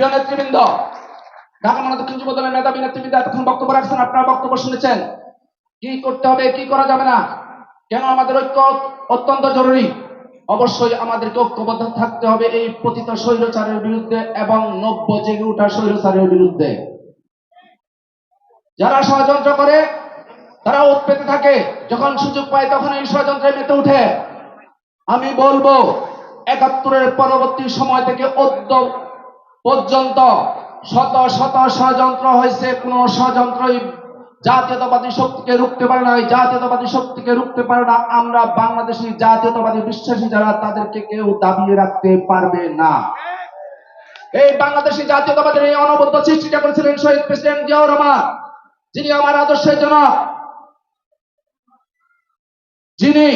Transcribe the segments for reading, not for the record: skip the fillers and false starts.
প্রিয় নেতৃবৃন্দ, ঢাকা মহানগর দক্ষিণ যুব দলের মেধাবী নেতৃবৃন্দ এতক্ষণ বক্তব্য রাখছেন, আপনারা বক্তব্য শুনেছেন। কি করতে হবে, কি করা যাবে না, কেন আমাদের ঐক্য অত্যন্ত জরুরি। অবশ্যই আমাদেরকে ঐক্যবদ্ধ থাকতে হবে এই পতিত স্বৈরাচারের বিরুদ্ধে এবং নব্য জেগে ওঠা স্বৈরাচারের বিরুদ্ধে। যারা ষড়যন্ত্র করে তারা ওত পেতে থাকে, যখন সুযোগ পায় তখন এই ষড়যন্ত্রে মেতে উঠে। আমি বলবো ৭১-এর পরবর্তী সময় থেকে অদ্য পর্যন্ত শত শত ষড়যন্ত্র হয়েছে, কোন ষড়যন্ত্রই জাতীয়তাবাদী শক্তিকে রুখতে পারে না। জাতীয়তাবাদী শক্তিকে রুখতে পারে না আমরা বাংলাদেশি জাতীয়তাবাদী বিশ্বাসী যারা, তাদেরকে কেউ দাবিয়ে রাখতে পারবে না। এই বাংলাদেশি জাতীয়তাবাদের এই অনবদ্য সৃষ্টিটা করেছিলেন শহীদ প্রেসিডেন্ট জিয়াউর রহমান, যিনি আমার আদর্শের জনক, যিনি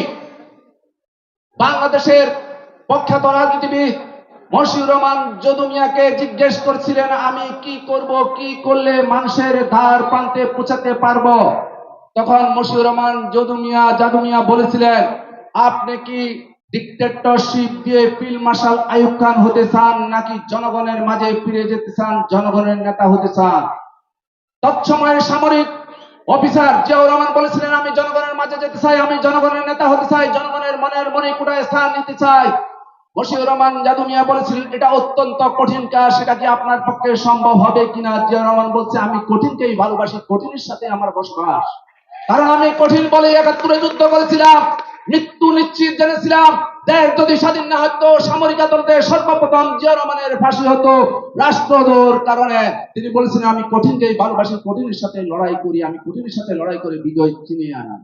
বাংলাদেশের প্রখ্যাত রাজনীতিবিদ মশিউর রহমান যদু মিয়াকে জিজ্ঞেস করছিলেন, আমি কি করব, কি করলে মানুষের ধার প্রান্তে পৌঁছাতে পারবো। তখন মশিউর রহমান জাদু মিয়া বলেছিলেন, আপনি কি ডিক্টেটরশিপ দিয়ে ফিল্ড মার্শাল আইয়ুব খান হতে চান, নাকি জনগণের মাঝে ফিরে যেতে চান, জনগণের নেতা হতে চান। তৎসময়ের সামরিক অফিসার জিয়াউর রহমান বলেছিলেন, আমি জনগণের মাঝে যেতে চাই, আমি জনগণের নেতা হতে চাই, জনগণের মনের মণিকূটায় স্থান নিতে চাই। মশিউর রহমান জাদু মিয়া বলেছিলেন, এটা অত্যন্ত কঠিন কাজ, সেটা কি আপনার পক্ষে সম্ভব হবে কিনা। জিয়াউর রহমান বলছে, আমি কঠিনকেই ভালোবাসি, কঠিনের সাথে আমার বসবাস। কারণ আমি কঠিন বলে ৭১-এ যুদ্ধ করেছিলাম, মৃত্যু নিশ্চিত জেনেছিলাম। দেশ যদি স্বাধীন না হতো, সামরিক আদালতে সর্বপ্রথম জিয়াউর রহমানের ফাঁসি হতো রাষ্ট্রদ্রোহের কারণে। তিনি বলেছিলেন, আমি কঠিনকেই ভালোবাসি, কঠিনের সাথে লড়াই করি, আমি কঠিনের সাথে লড়াই করে বিজয় চিনিয়ে আনি।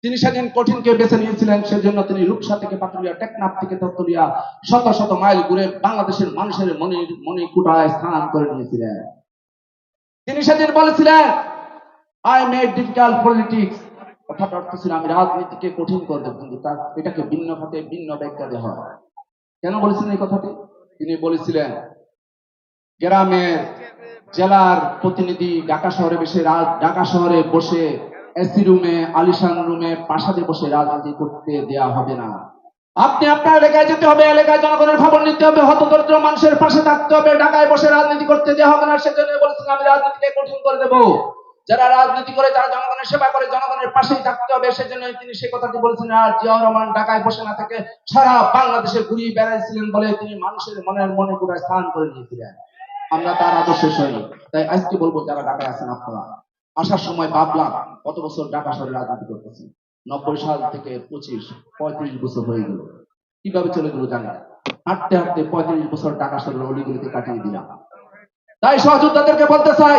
তিনি সেদিন কঠিনকে বেছে নিয়েছিলেন, সেজন্য তিনি রূপসা থেকে পাতুলিয়া, টেকনাফ থেকে তেতুলিয়া শত শত মাইল ঘুরে বাংলাদেশের মানুষের মণিকূটায় স্থান করে নিয়েছিলেন। তিনি সেদিন বলেছিলেন, আই মেড ডিফিকাল্ট পলিটিক্স, কথার অর্থ ছিল আমি রাজনীতিকে কঠিন করে দেব, কিন্তু তার এটাকে ভিন্ন খাতে ভিন্ন ব্যাখ্যা দেওয়া হয়। কেন বলেছিলেন এই কথাটি? তিনি বলেছিলেন, গ্রামের জেলার প্রতিনিধি ঢাকা শহরে বসে এসি রুমে, আলিশান রুমে, প্রাসাদে বসে রাজনীতি করতে দেয়া হবে না। আপনি আপনার এলাকায় যেতে হবে, এলাকায় জনগণের খবর নিতে হবে, হতদরিদ্র মানুষের পাশে থাকতে হবে। ঢাকায় বসে রাজনীতি করতে দেওয়া হবে না। সেজন্য বলেছিলেন, আমি রাজনীতিকে কঠিন করে দেব। যারা রাজনীতি করে, যারা জনগণের সেবা করে, জনগণের পাশেই থাকতে হবে। সেজন্য তিনি সেই কথাটি বলেছিলেন। আর জিয়াউর রহমান ঢাকায় বসে না থেকে সারা বাংলাদেশে ঘুরিয়ে বেড়াইছিলেন বলে তিনি মানুষের মনের মণিকূটায় স্থান করে নিয়েছিলেন। আমরা তার আদর্শে সৈনিক। তাই আজকে বলবো, যারা ঢাকায় আছেন, আপনারা আসার সময় ভাবলাম কত বছর ঢাকা শহরে রাজনীতি করতেছেন, ৯০ সাল থেকে 35 বছর হয়ে গেল। কিভাবে চলে গেল জানি না। হাঁটতে হাঁটতে 35 বছর ঢাকা শহরের অলিগলিতে কাটিয়ে দিলাম। তাই সহযোদ্ধাদেরকে বলতে চাই,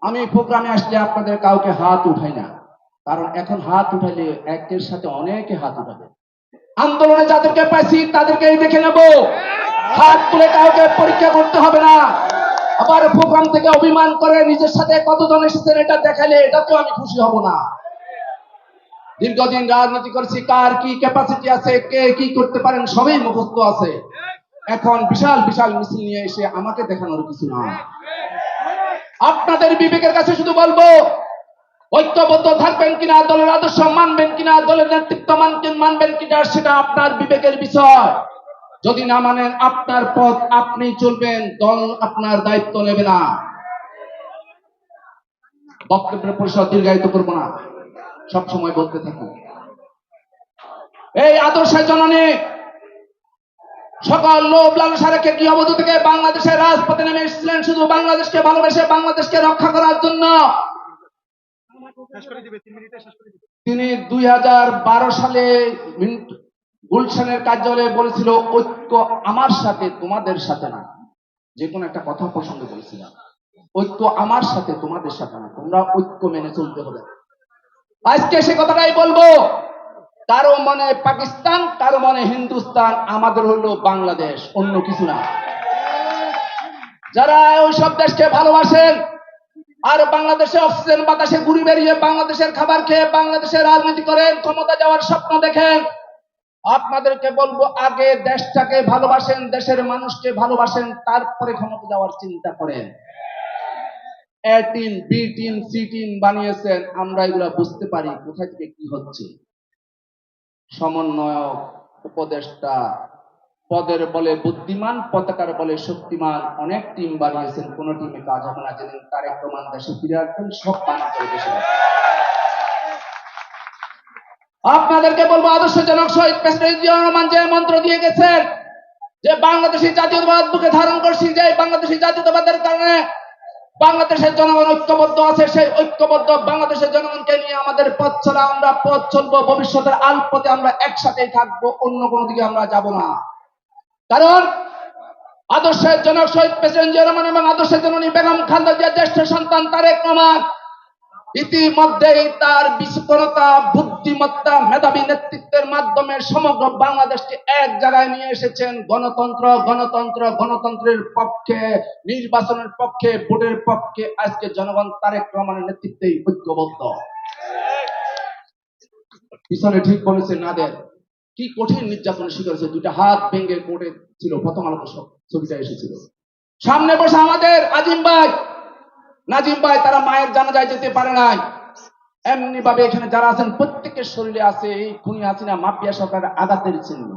আমি প্রোগ্রামে আসলে আপনাদের কাউকে হাত উঠাই না, কারণ এখন হাত উঠাইলে একের সাথে অনেকে হাত উঠাবে। আন্দোলনে যাদেরকে পাইছি তাদেরকেই দেখে নেব, হাত তুলে কাউকে পরীক্ষা করতে হবে না। আবার প্রোগ্রাম থেকে অভিমান করে নিজের সাথে কতজন এসেছেন এটা দেখালে এটাতেও আমি খুশি হব না। দীর্ঘদিন রাজনীতি করেছি, কার কি ক্যাপাসিটি আছে, কে কি করতে পারেন সবই মুখস্থ আছে। এখন বিশাল বিশাল মিছিল নিয়ে এসে আমাকে দেখানোর কিছু না। আপনাদের বিবেকের কাছে শুধু বলবো, ঐক্যবদ্ধ থাকবেন কিনা, দলের আদর্শ মানবেন কিনা, দলের নেতৃত্ব মানবেন কিনা, সেটা আপনার বিবেকের বিষয়। যদি না মানেন, আপনার পথ আপনি চলবেন, দল আপনার দায়িত্ব নেবে না। বক্তব্যের পরিসর দীর্ঘায়িত করবো না, সবসময় বলতে থাকি, এই আদর্শের জননী সকল লোভ লালসা রেখে গৃহবধূ থেকে বাংলাদেশের রাজপথে নেমে এসেছিলেন শুধু বাংলাদেশকে ভালোবেসে, বাংলাদেশকে রক্ষা করার জন্য। তিনি ২০১২ সালে গুলশানের কার্যালয়ে বলেছিল, ঐক্য আমার সাথে, তোমাদের সাথে না। যে কোনো একটা কথা প্রসঙ্গে বলেছিলাম, ঐক্য আমার সাথে, তোমাদের সাথে না, তোমরা ঐক্য মেনে চলতে হবে। আজকে সে কথাটাই বলবো, কারো মনে পাকিস্তান, কারো মনে হিন্দুস্তান, আমাদের হলো বাংলাদেশ, অন্য কিছু না। যারা ওই সব দেশকে ভালোবাসেন আর বাংলাদেশে অক্সিজেন বাতাসে ঘুরে বেরিয়ে বাংলাদেশের খাবার খেয়ে বাংলাদেশের রাজনীতি করেন, ক্ষমতা যাওয়ার স্বপ্ন দেখেন, আপনাদেরকে বলবো, আগে দেশটাকে ভালোবাসেন, দেশের মানুষকে ভালোবাসেন, তারপরে ক্ষমতা যাওয়ার চিন্তা করেন। A team, B team, C team বানিয়েছেন, আমরা এগুলা বুঝতে পারি কোথায় থেকে কি হচ্ছে। সমন্বয়ক, উপদেষ্টা, পদের বলে বুদ্ধিমান, পতাকার বলে শক্তিমান। অনেক টিম বানিয়েছেন, কোন টিমে কাজ হবে না। যেদিন তারেক রহমান দেশে ফিরে আসবেন, সব বানা করে দেশে। আপনাদেরকে বলবো, আদর্শজনক শহীদ প্রেসিডেন্ট জিয়াউর রহমান যে মন্ত্র দিয়ে গেছেন যে বাংলাদেশি জাতীয়তাবাদ বুকে ধারণ করছি, যে বাংলাদেশি জাতীয়তাবাদের কারণে বাংলাদেশের জনগণ ঐক্যবদ্ধ আছে, সেই ঐক্যবদ্ধ বাংলাদেশের জনগণকে নিয়ে আমাদের পথ চলা, আমরা পথ চলবো। ভবিষ্যতের আলপথে আমরা একসাথেই থাকবো, অন্য কোনো দিকে আমরা যাব না। কারণ আদর্শের জনক শহীদ প্রেসিডেন্ট জিয়াউর রহমান এবং আদর্শের জননী বেগম খালেদা জিয়ার জ্যেষ্ঠ সন্তান তারেক রহমান ইতিমধ্যেই তার বিচক্ষণতা, বুদ্ধিমত্তা, মেধাবী নেতৃত্বের মাধ্যমে সমগ্র বাংলাদেশকে এক জায়গায় নিয়ে এসেছেন। গণতন্ত্র, গণতন্ত্র, গণতন্ত্রের পক্ষে, নির্বাচনের পক্ষে, ভোটের পক্ষে আজকে জনগণ তারেক রহমানের নেতৃত্বেই ঐক্যবদ্ধ। পিছনে ঠিক বলেছে নাদের, কি কঠিন নির্যাতনের শিকার হয়েছে। দুইটা হাত ভেঙে কোর্টে ছিল, প্রথম আলোতে ছবিটা এসেছিল। সামনে বসে আমাদের আজিম ভাই, নাজিম ভাই, তারা মায়ের জানাজায় যেতে পারে নাই। এমনি ভাবে এখানে যারা আছেন প্রত্যেকের শরীরে আছে এই খুনি হাসিনা মাফিয়া সরকারের আঘাতের চিহ্ন।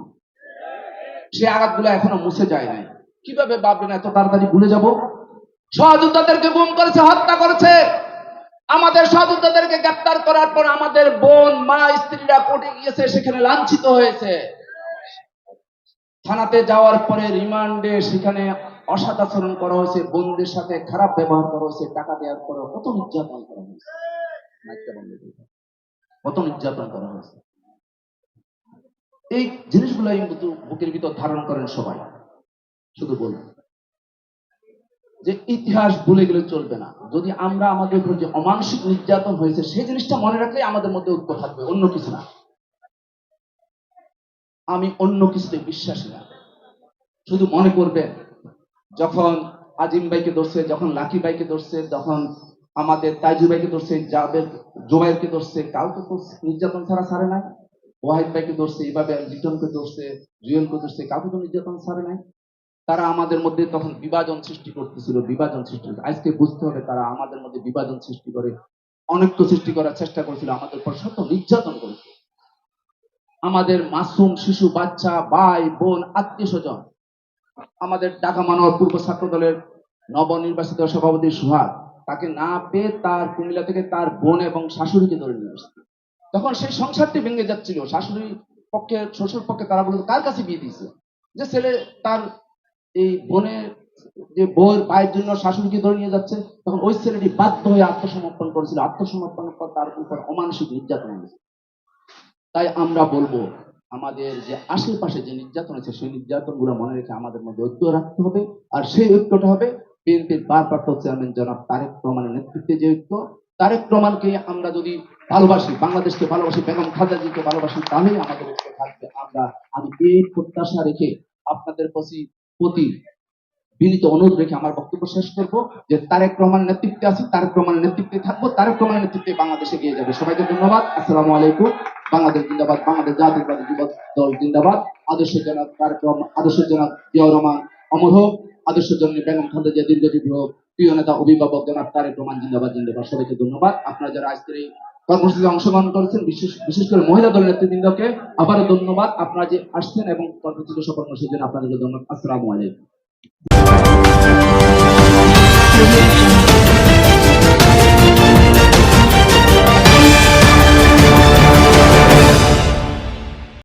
সে আঘাতগুলো এখনো মুছে যায় নাই। কিভাবে ভাববেন এত তাড়াতাড়ি ভুলে যাব? সহযোদ্ধাদেরকে গুম করেছে, হত্যা করেছে। আমাদের সহযোদ্ধাদেরকে গ্রেপ্তার করার পর আমাদের বোন, মা, স্ত্রীরা কোর্টে গিয়েছে, সেখানে লাঞ্ছিত হয়েছে। থানাতে যাওয়ার পরে রিমান্ডে সেখানে অসৎ আচরণ করা হয়েছে, বোনদের সাথে খারাপ ব্যবহার করা হয়েছে, টাকা দেওয়ার পরে কত নির্যাতন করা হয়েছে, কত নির্যাতন করা হয়েছে। এই জিনিসগুলো কিন্তু বুকের ভিতর ধারণ করেন সবাই। শুধু বলবেন যে ইতিহাস ভুলে গেলে চলবে না। যদি আমরা আমাদের উপর যে অমানসিক নির্যাতন হয়েছে সেই জিনিসটা মনে রাখলে আমাদের মধ্যে ঐক্য থাকবে, অন্য কিছু না। আমি অন্য কিছুতে বিশ্বাসী না। শুধু মনে করবেন, যখন আজিম ভাইকে ধরছে, যখন লাকি ভাইকে ধরছে, যখন আমাদের তাইজু ভাইকে ধরছে, যাদের জোবাইরকে ধরছে, কাউকে তো নির্যাতন ছাড়া ছাড়ে নাই। ওয়াহিদ ভাইকে ধরছে, এইভাবে লিটনকে ধরছে, জুয়েলকে ধরছে, কাউকে তো নির্যাতন ছাড়ে নাই। তারা আমাদের মধ্যে তখন বিভাজন সৃষ্টি করতেছিল, বিভাজন সৃষ্টি। আজকে বুঝতে হবে তারা আমাদের মধ্যে বিভাজন সৃষ্টি করে, অনৈক্য সৃষ্টি করার চেষ্টা করেছিল, আমাদের উপর শত নির্যাতন করেছে। আমাদের মাসুম শিশু, বাচ্চা, ভাই বোন, আত্মীয় স্বজন, আমাদের ঢাকা মহানগর পূর্ব ছাত্র দলের নবনির্বাচিত সভাপতি সুহাগ, তাকে না পেয়ে তার কুমিল্লা থেকে তার বোন এবং শাশুড়িকে ধরে নিয়ে আসছে। তখন সেই সংসারটি ভেঙে যাচ্ছিল। শাশুড়ি পক্ষে, শ্বশুর পক্ষে তারা বলতো কার কাছে বিয়ে দিয়েছে, যে ছেলে তার এই বোনের যে বউয়ের ভাইয়ের জন্য শাশুড়িকে ধরে নিয়ে যাচ্ছে। তখন ওই ছেলেটি বাধ্য হয়ে আত্মসমর্পণ করেছিল। আত্মসমর্পণের পর তার উপর অমানসিক নির্যাতন হয়েছে। তাই আমরা বলবো, আমাদের যে আশেপাশে যে নির্যাতন আছে সেই নির্যাতন গুলো মনে রেখে আমাদের মধ্যে ঐক্য রাখতে হবে। আর সেই ঐক্যটা হবে বিএনপির ভারপ্রাপ্ত চেয়ারম্যান জনাব তারেক রহমানের নেতৃত্বে যে ঐক্য। তারেক রহমানকে আমরা যদি ভালোবাসি, বাংলাদেশকে ভালোবাসি, বেগম খালেদা জিয়াকে ভালোবাসি, তাহলেই আমাদের ঐক্য থাকবে। আমি এই প্রত্যাশা রেখে আপনাদের প্রতি বিনীত অনুরোধ রেখে আমার বক্তব্য শেষ করবো যে তারেক রহমানের নেতৃত্বে আছি, তারেক রহমানের নেতৃত্বে থাকবো, তারেক রহমানের নেতৃত্বে বাংলাদেশে এগিয়ে যাবে। সবাইকে ধন্যবাদ। আসসালামু আলাইকুম। বাংলাদেশ জিন্দাবাদ, বাংলাদেশ জাতীয়তাবাদী যুবক দল জিন্দাবাদ। আদর্শের জনক তারেক রহমান, আদর্শের জনক জিয়াউর রহমান অমর হোক, আদর্শের জন্য বেগম খালেদা জিয়া দীর্ঘজীবী হোক। প্রিয় নেতা অভিভাবক জনাব তারেক রহমান জিন্দাবাদ, জিন্দাবাদ। সবাইকে ধন্যবাদ। আপনারা যারা আজকের এই কর্মসূচিতে অংশগ্রহণ করেছেন, বিশেষ করে মহিলা দলের নেতৃবৃন্দকে আবারও ধন্যবাদ। আপনারা যে আসছেন এবং কর্মসূচিতে সফল করেছেন, আপনাদেরকে ধন্যবাদ। আসসালামু আলাইকুম।